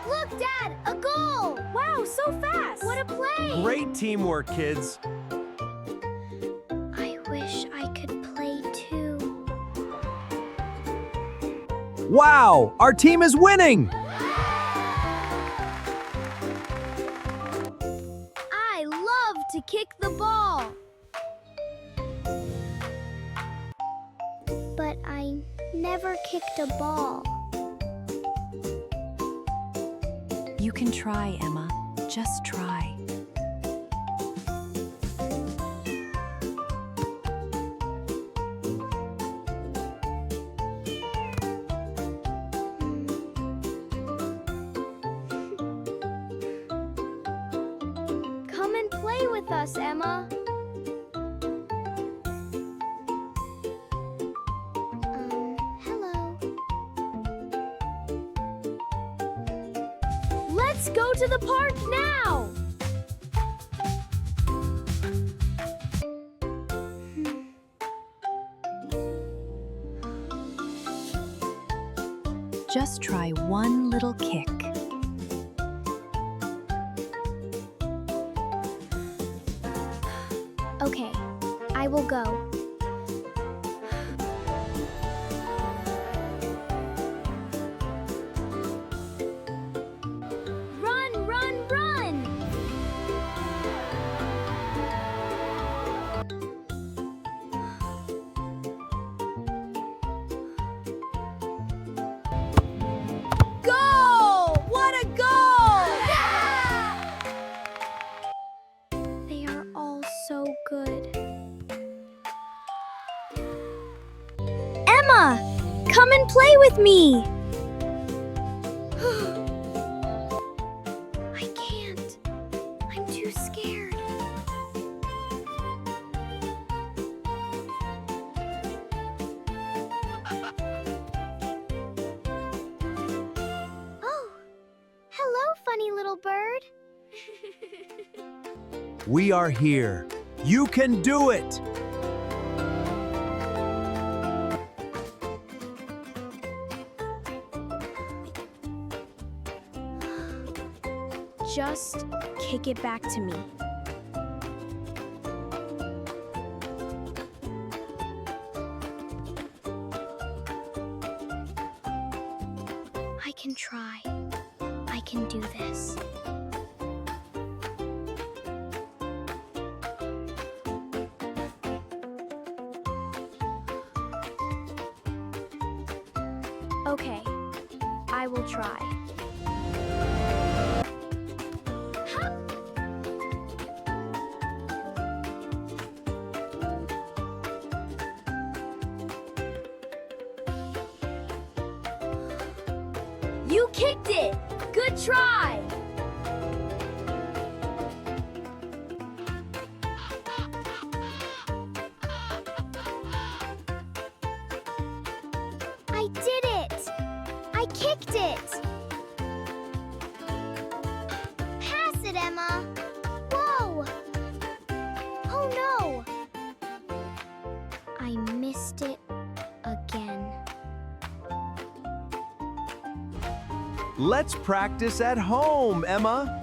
Look, Dad, a goal! Wow, so fast! What a play! Great teamwork, kids. I wish I could play too. Wow, our team is winning. I love to kick the ball. But I never kicked a ball. You can try, Emma. Just try. Come and play with us, Emma. Hello. Let's go to the park now. Just try one little kick. Okay, I will go. Run, run, run! Goal! What a goal! They are all so good. Emma, come and play with me. I can't. I'm too scared. Oh, hello, funny little bird. We are here. You can do it. Just kick it back to me. I can try. I can do this. Okay, I will try. You kicked it! Good try! I did it! I kicked it! Pass it, Emma! Whoa! Oh no! I missed it again. Let's practice at home, Emma.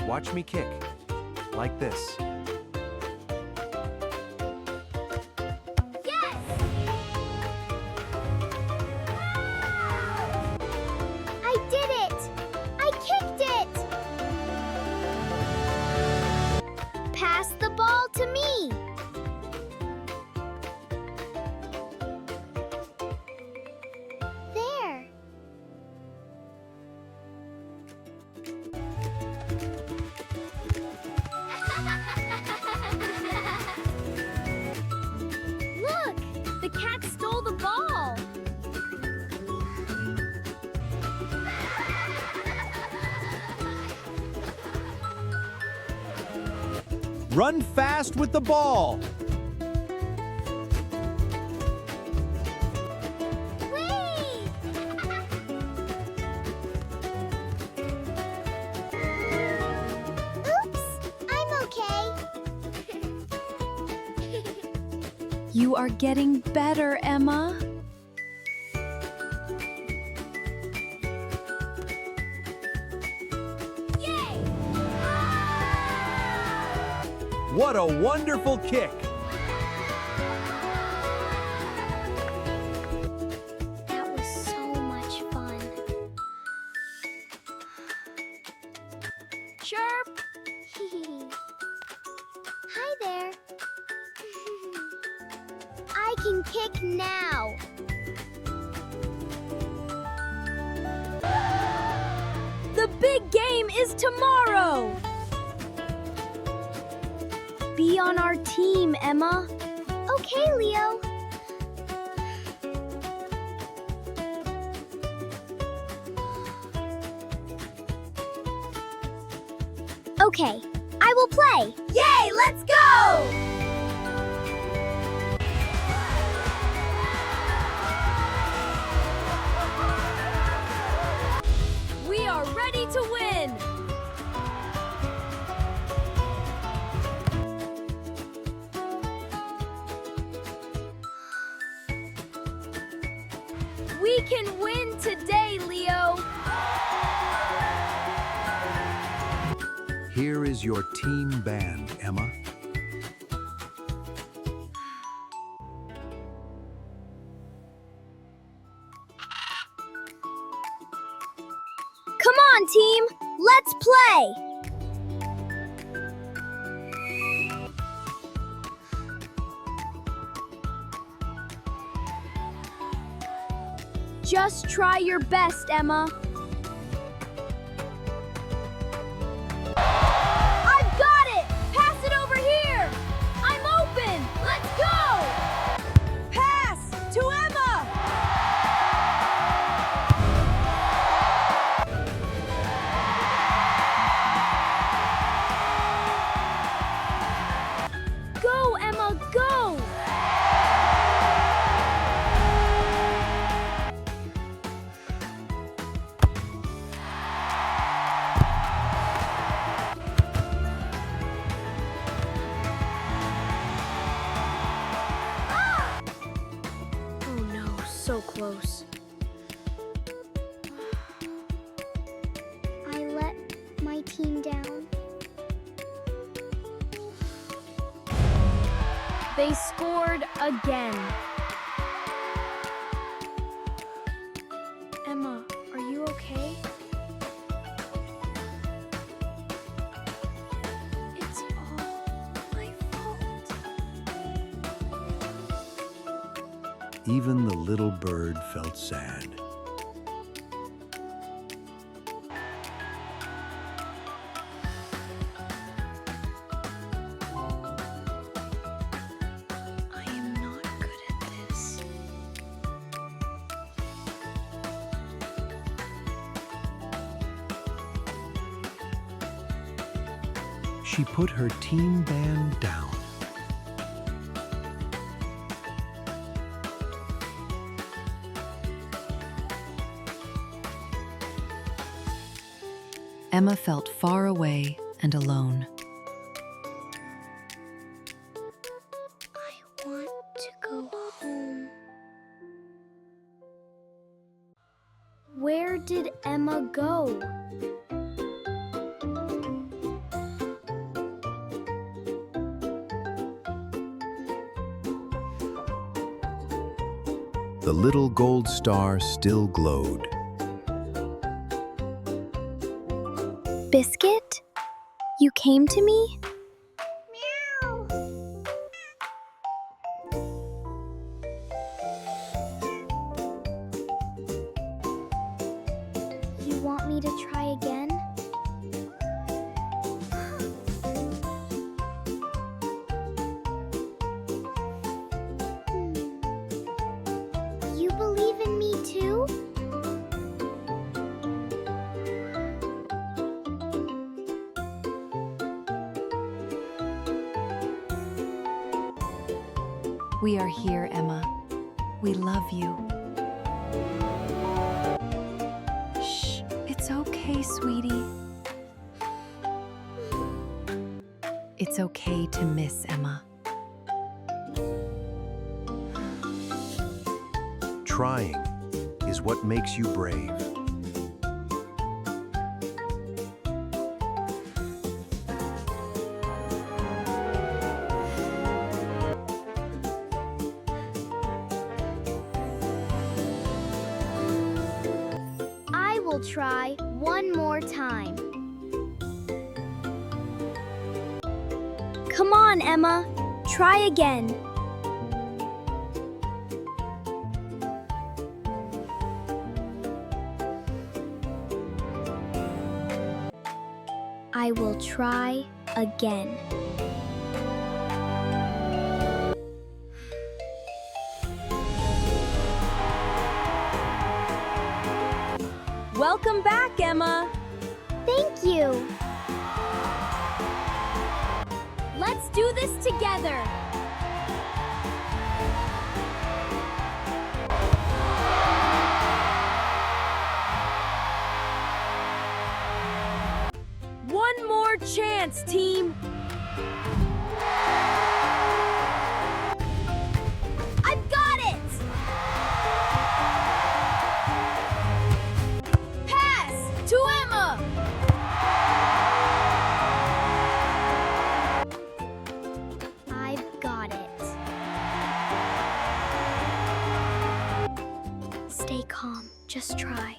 Watch me kick. Like this. Yes! I did it! I kicked it! Pass the ball to me! There! Look! The cat stole the ball! Run fast with the ball. Whee! Oops! I'm okay. You are getting better, Emma. What a wonderful kick! That was so much fun. Chirp! Hi there. I can kick now. The big game is tomorrow. Be on our team, Emma. Okay, Leo. Okay, I will play. Yay, let's go! We are ready to win. We can win today, Leo. Here is your team band, Emma. Come on, team. Let's play. Just try your best, Emma. I've got it! Pass it over here! I'm open! Let's go! Pass to Emma. Go, Emma, go! Oh no, so close. I let my team down. They scored again. Emma, are you okay? It's all my fault. Even the little bird felt sad. I am not good at this. She put her team band down. Emma felt far away and alone. I want to go home. Where did Emma go? The little gold star still glowed. Biscuit? You came to me? You want me to try again? You believe in me too? We are here, Emma. We love you. Shh, it's okay, sweetie. It's okay to miss Emma. Trying is what makes you brave. I will try one more time. Come on, Emma. Try again. I will try again. Welcome back, Emma. Thank you. Let's do this together. One more chance, team. I've got it! Pass to Emma! I've got it. Stay calm. Just try.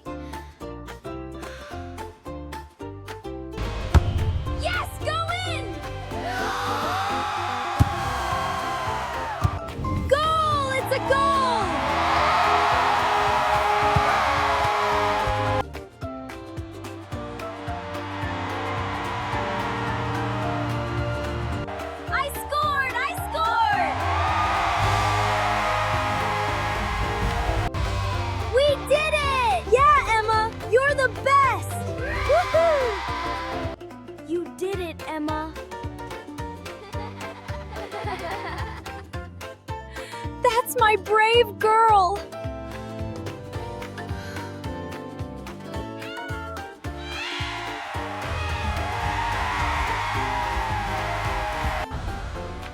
Yes, go in! Goal! It's a goal! I scored! I scored! We did it! Yeah, Emma, you're the best. Woohoo! You did it, Emma. That's my brave girl.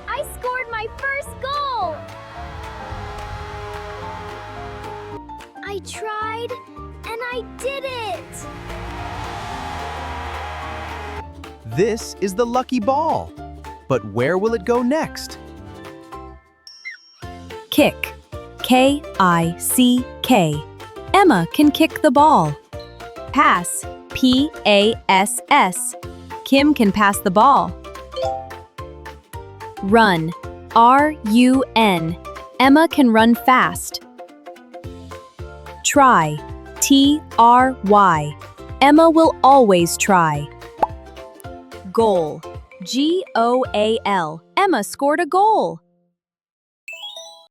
I scored my first goal! I tried, and I did it! This is the lucky ball. But where will it go next? Kick. K-I-C-K. Emma can kick the ball. Pass. P-A-S-S. Kim can pass the ball. Run. R-U-N. Emma can run fast. Try. T-R-Y. Emma will always try. Goal. G-O-A-L. Emma scored a goal.